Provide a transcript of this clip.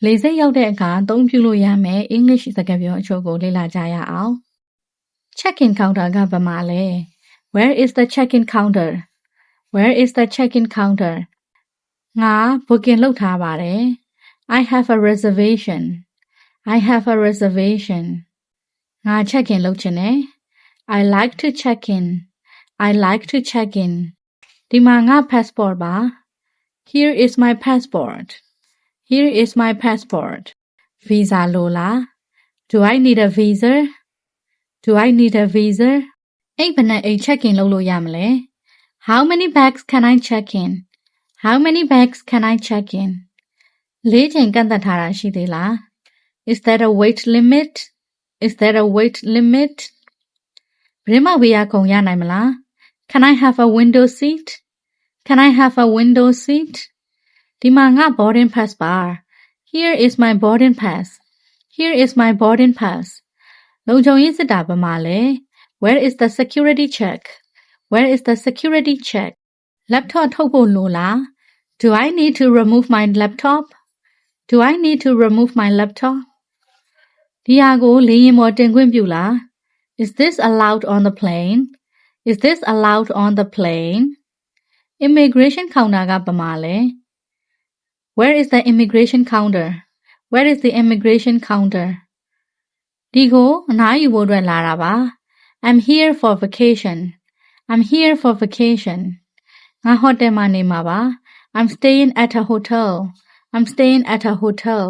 လေဆိပ်ရောက်တဲ့အခါအသုံးပြုလို့ရမယ့် English စကားပြောအချို့ကိုလေ့လာကြရအောင် Check-in counter ကဘာမှလဲ Where is the check-in counter? Where is the check-in counter? ငါ booking လုပ်ထားပါတယ် I have a reservation. I have a reservation. ငါ check-in လုပ်ချင်တယ် I like to check in. I like to check in. ဒီမှာငါ passport ပါ Here is my passport. Here is my passport. Visa လိုလား Do I need a visa? Do I need a visa? အိတ်ဘယ်နဲ့အိတ် check-in လုပ်လို့ရမလဲ How many bags can I check in? How many bags can I check in? 4 ချိန်ကန့်သတ်ထားတာရှိသေးလား Is there a weight limit? Is there a weight limit? ဘယ်မှာဝေးရခုံရနိုင်မလား Can I have a window seat? Can I have a window seat? ဒီမှာငါ boarding pass ပါ Here is my boarding pass. Here is my boarding pass. လုံခြုံရေးစစ်တာဘာမှလဲ Where is the security check? Where is the security check? Laptop ထုတ်ဖို့လိုလား Do I need to remove my laptop? Do I need to remove my laptop? ဒီဟာကိုလေယာဉ်ပေါ်တင်ခွင့်ပြုလား Is this allowed on the plane? Is this allowed on the plane? Immigration counter ကဘာမှလဲ Where is the immigration counter? Where is the immigration counter? ဒီကိုအနားယူဖို့အတွက်လာတာပါ I'm here for vacation. I'm here for vacation. ငါဟိုတယ်မှာနေမှာပါ I'm staying at a hotel. I'm staying at a hotel.